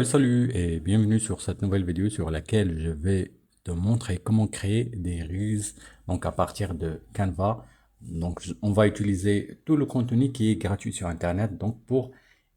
Salut et bienvenue sur cette nouvelle vidéo sur laquelle je vais te montrer comment créer des Reels donc à partir de Canva. Donc on va utiliser tout le contenu qui est gratuit sur Internet donc pour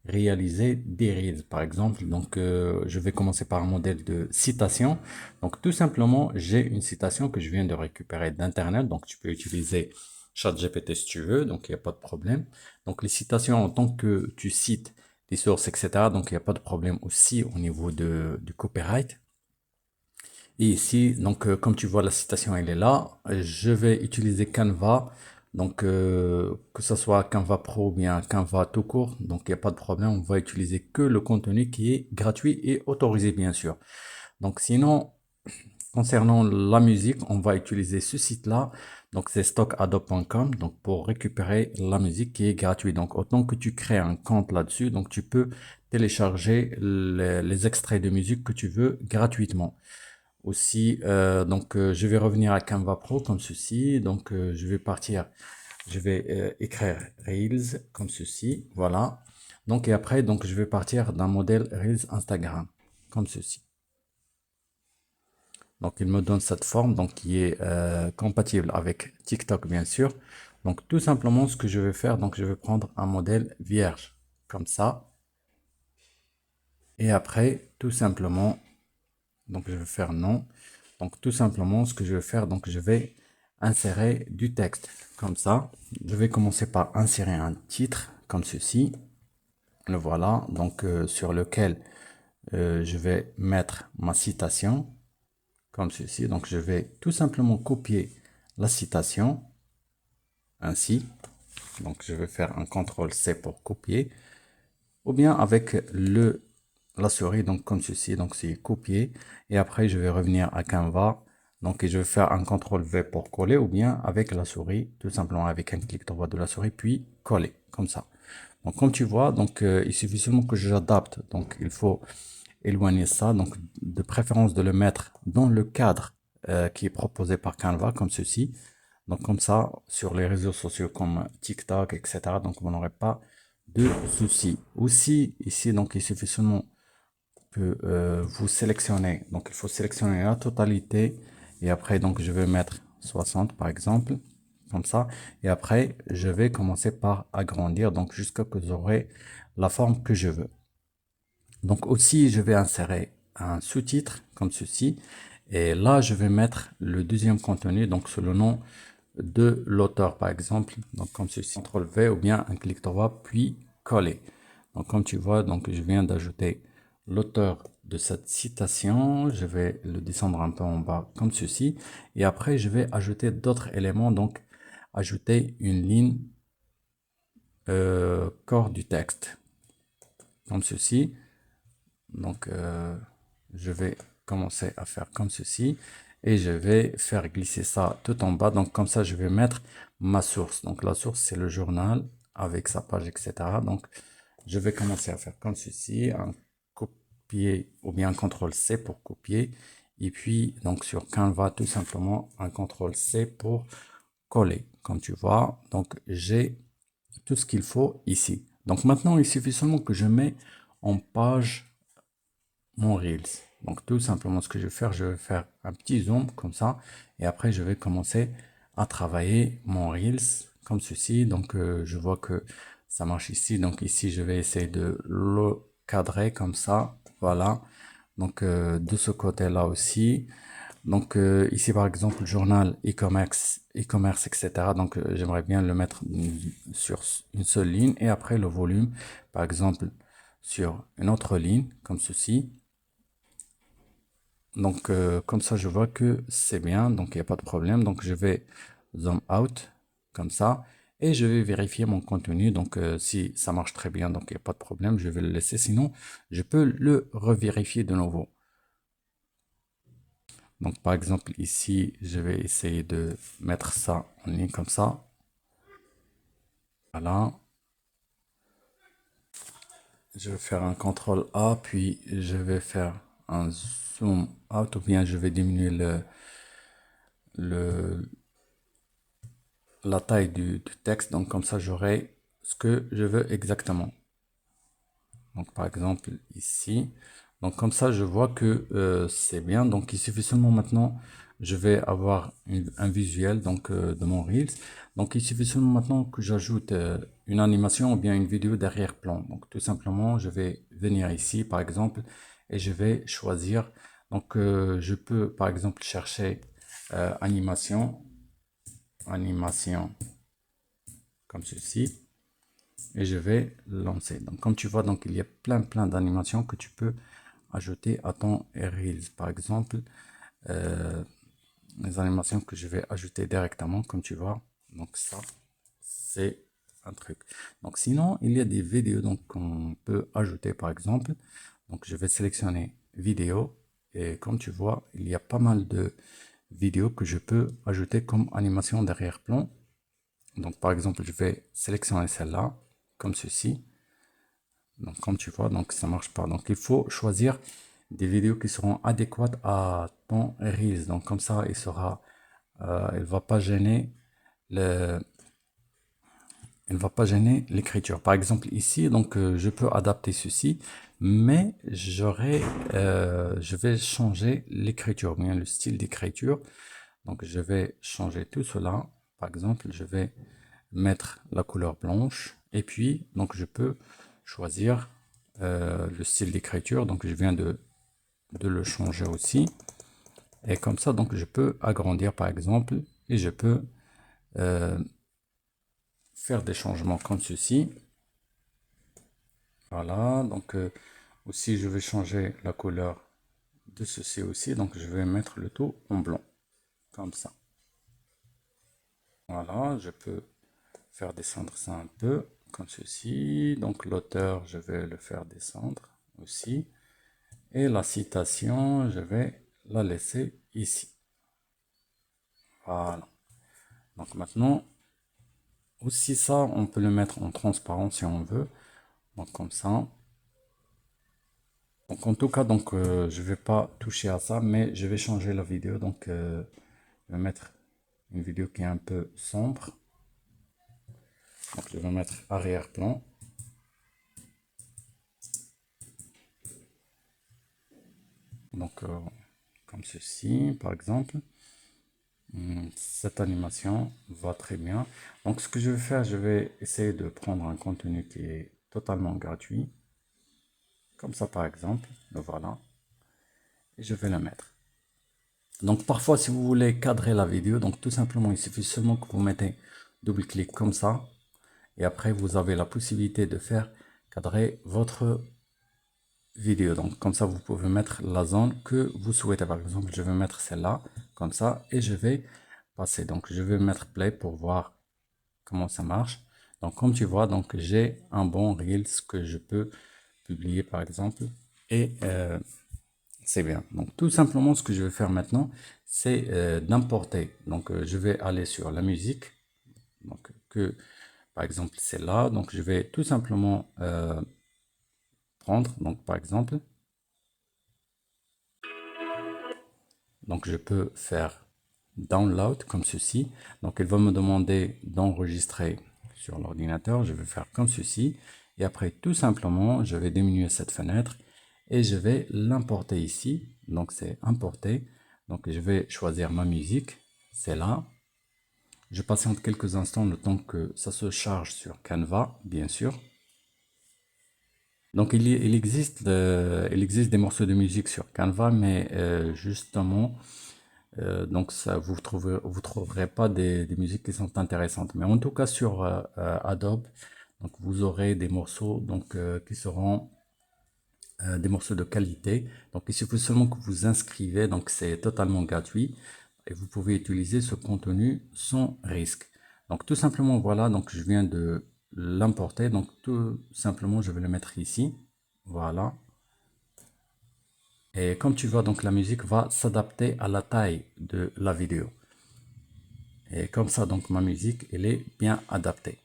réaliser des Reels par exemple. Donc je vais commencer par un modèle de citation. Donc tout simplement, j'ai une citation que je viens de récupérer d'Internet. Donc tu peux utiliser ChatGPT si tu veux, donc il n'y a pas de problème. Donc les citations en tant que tu cites des sources, etc. Donc, il n'y a pas de problème aussi au niveau du copyright. Et ici, donc, comme tu vois, la citation, elle est là. Je vais utiliser Canva. Donc, que ce soit Canva Pro ou bien Canva tout court. Donc, il n'y a pas de problème. On va utiliser que le contenu qui est gratuit et autorisé, bien sûr. Donc, sinon, concernant la musique, on va utiliser ce site-là. Donc, c'est stockadobe.com. Donc, pour récupérer la musique qui est gratuite. Donc, autant que tu crées un compte là-dessus, donc tu peux télécharger les extraits de musique que tu veux gratuitement. Aussi, je vais revenir à Canva Pro comme ceci. Donc, je vais écrire Reels comme ceci. Voilà. Donc, et après, donc, je vais partir d'un modèle Reels Instagram comme ceci. Donc, il me donne cette forme donc, qui est compatible avec TikTok, bien sûr. Donc, tout simplement, ce que je vais faire, donc, je vais prendre un modèle vierge, comme ça. Et après, tout simplement, donc, je vais faire non. Donc, tout simplement, ce que je vais faire, donc, je vais insérer du texte, comme ça. Je vais commencer par insérer un titre, comme ceci. Le voilà, donc, sur lequel je vais mettre ma citation. Comme ceci. Donc, je vais tout simplement copier la citation ainsi. Donc, je vais faire un CTRL-C pour copier. Ou bien avec la souris, donc comme ceci. Donc, c'est copier. Et après, je vais revenir à Canva. Donc, et je vais faire un CTRL-V pour coller. Ou bien avec la souris, tout simplement avec un clic droit de la souris, puis coller. Comme ça. Donc, comme tu vois, donc, il suffit seulement que j'adapte. Donc, il faut éloigner ça, donc de préférence de le mettre dans le cadre qui est proposé par Canva, comme ceci. Donc comme ça, sur les réseaux sociaux comme TikTok, etc. Donc vous n'aurez pas de soucis. Aussi, ici, donc il suffit seulement que vous sélectionnez. Donc il faut sélectionner la totalité. Et après, donc je vais mettre 60 par exemple, comme ça. Et après, je vais commencer par agrandir, donc jusqu'à ce que j'aurai la forme que je veux. Donc aussi, je vais insérer un sous-titre comme ceci. Et là, je vais mettre le deuxième contenu, donc sous le nom de l'auteur, par exemple. Donc comme ceci, CTRL-V ou bien un clic droit, puis coller. Donc comme tu vois, donc je viens d'ajouter l'auteur de cette citation. Je vais le descendre un peu en bas comme ceci. Et après, je vais ajouter d'autres éléments. Donc ajouter une ligne corps du texte comme ceci. Donc, je vais commencer à faire comme ceci et je vais faire glisser ça tout en bas. Donc, comme ça, je vais mettre ma source. Donc, la source, c'est le journal avec sa page, etc. Donc, je vais commencer à faire comme ceci, un copier ou bien un CTRL-C pour copier. Et puis, donc, sur Canva, tout simplement, un CTRL-C pour coller. Comme tu vois, donc, j'ai tout ce qu'il faut ici. Donc, maintenant, il suffit seulement que je mets en page mon Reels. Donc tout simplement ce que je vais faire, je vais faire un petit zoom comme ça et après je vais commencer à travailler mon Reels comme ceci. Donc je vois que ça marche ici. Donc ici je vais essayer de le cadrer comme ça. Voilà. Donc de ce côté-là aussi. Donc ici par exemple journal e-commerce, etc. Donc j'aimerais bien le mettre sur une seule ligne et après le volume par exemple sur une autre ligne comme ceci. Donc, comme ça, je vois que c'est bien, donc il n'y a pas de problème. Donc, je vais zoom out, comme ça, et je vais vérifier mon contenu. Donc, si ça marche très bien, donc il n'y a pas de problème, je vais le laisser. Sinon, je peux le revérifier de nouveau. Donc, par exemple, ici, je vais essayer de mettre ça en ligne comme ça. Voilà. Je vais faire un contrôle A, puis je vais faire un zoom out, ou bien je vais diminuer le, la taille du texte, donc comme ça j'aurai ce que je veux exactement. Donc par exemple ici, Donc comme ça, je vois que c'est bien. Donc il suffit seulement maintenant, je vais avoir un visuel donc de mon Reels. Donc il suffit seulement maintenant que j'ajoute une animation ou bien une vidéo d'arrière-plan. Donc tout simplement, je vais venir ici par exemple et je vais choisir. Donc je peux par exemple chercher animation, animation comme ceci et je vais lancer. Donc comme tu vois, donc il y a plein d'animations que tu peux ajouter à ton Reels. Par exemple, euh, les animations que je vais ajouter directement, comme tu vois. Donc ça, c'est un truc. Donc sinon, il y a des vidéos donc qu'on peut ajouter par exemple. Donc je vais sélectionner vidéo et comme tu vois, il y a pas mal de vidéos que je peux ajouter comme animation d'arrière-plan. Donc par exemple, je vais sélectionner celle-là comme ceci. Donc comme tu vois, donc ça marche pas. Donc il faut choisir des vidéos qui seront adéquates à ton Reels. Donc comme ça, il va pas gêner le, il va pas gêner l'écriture. Par exemple ici, donc je peux adapter ceci, mais je vais changer l'écriture, bien le style d'écriture. Donc je vais changer tout cela. Par exemple, je vais mettre la couleur blanche et puis donc je peux choisir le style d'écriture. Donc je viens de le changer aussi. Et comme ça, donc je peux agrandir par exemple et je peux euh, faire des changements comme ceci. Voilà, donc aussi je vais changer la couleur de ceci aussi. Donc je vais mettre le tout en blanc, comme ça. Voilà, je peux faire descendre ça un peu, comme ceci. Donc l'auteur, je vais le faire descendre aussi. Et la citation, je vais la laisser ici. Voilà. Donc maintenant, aussi ça, on peut le mettre en transparent si on veut. Donc comme ça. Donc en tout cas, donc je vais pas toucher à ça, mais je vais changer la vidéo. Donc je vais mettre une vidéo qui est un peu sombre. Donc je vais mettre arrière-plan. Donc comme ceci, par exemple. Cette animation va très bien. Donc ce que je vais faire, je vais essayer de prendre un contenu qui est totalement gratuit. Comme ça par exemple, le voilà. Et je vais le mettre. Donc parfois si vous voulez cadrer la vidéo, donc tout simplement il suffit seulement que vous mettez double-clic comme ça. Et après vous avez la possibilité de faire cadrer votre vidéo. Donc comme ça vous pouvez mettre la zone que vous souhaitez. Par exemple je vais mettre celle-là comme ça et je vais passer. Donc je vais mettre play pour voir comment ça marche. Donc comme tu vois, donc j'ai un bon Reels que je peux publier par exemple et c'est bien. Donc tout simplement ce que je vais faire maintenant c'est d'importer. Donc je vais aller sur la musique, donc que par exemple c'est là. Donc je vais tout simplement prendre, donc par exemple, donc je peux faire download comme ceci. Donc il va me demander d'enregistrer sur l'ordinateur. Je vais faire comme ceci. Et après, tout simplement, je vais diminuer cette fenêtre et je vais l'importer ici. Donc c'est importer. Donc je vais choisir ma musique. C'est là. Je patiente quelques instants le temps que ça se charge sur Canva, bien sûr. Donc il existe des morceaux de musique sur Canva, mais justement, donc ça, vous trouverez pas des musiques qui sont intéressantes. Mais en tout cas sur Adobe, donc vous aurez des morceaux donc qui seront des morceaux de qualité. Donc il suffit seulement que vous inscrivez, donc c'est totalement gratuit et vous pouvez utiliser ce contenu sans risque. Donc tout simplement voilà, donc je viens de l'importer. Donc tout simplement je vais le mettre ici. Voilà. Et comme tu vois, donc la musique va s'adapter à la taille de la vidéo. Et comme ça, donc ma musique, elle est bien adaptée.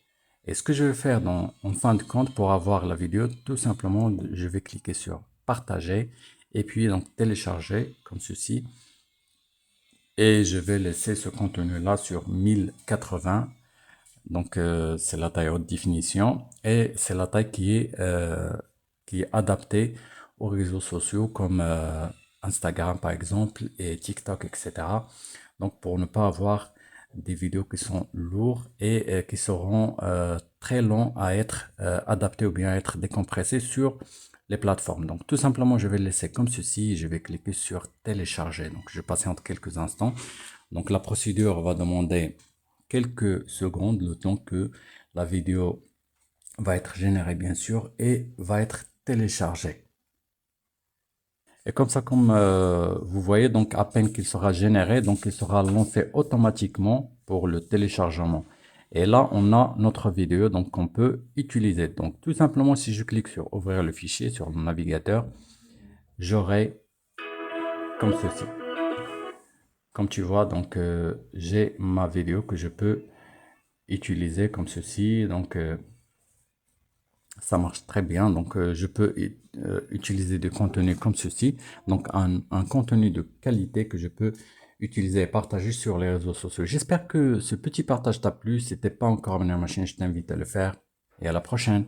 Et ce que je vais faire en fin de compte pour avoir la vidéo, tout simplement, je vais cliquer sur partager et puis donc télécharger comme ceci. Et je vais laisser ce contenu-là sur 1080. Donc c'est la taille haute définition et c'est la taille qui est adaptée aux réseaux sociaux comme Instagram par exemple et TikTok, etc. Donc pour ne pas avoir des vidéos qui sont lourdes et qui seront très longs à être adaptés ou bien à être décompressés sur les plateformes. Donc tout simplement, je vais le laisser comme ceci. Je vais cliquer sur télécharger. Donc je patiente quelques instants. Donc la procédure va demander quelques secondes, le temps que la vidéo va être générée bien sûr et va être téléchargée. Et comme ça, comme vous voyez, donc à peine qu'il sera généré, donc il sera lancé automatiquement pour le téléchargement. Et là, on a notre vidéo donc qu'on peut utiliser. Donc tout simplement, si je clique sur ouvrir le fichier sur mon navigateur, j'aurai comme ceci. Comme tu vois, donc j'ai ma vidéo que je peux utiliser comme ceci. Donc ça marche très bien. Donc je peux utiliser du contenu comme ceci. Donc un contenu de qualité que je peux utiliser et partager sur les réseaux sociaux. J'espère que ce petit partage t'a plu. Si t'es pas encore abonné à ma chaîne, je t'invite à le faire. Et à la prochaine.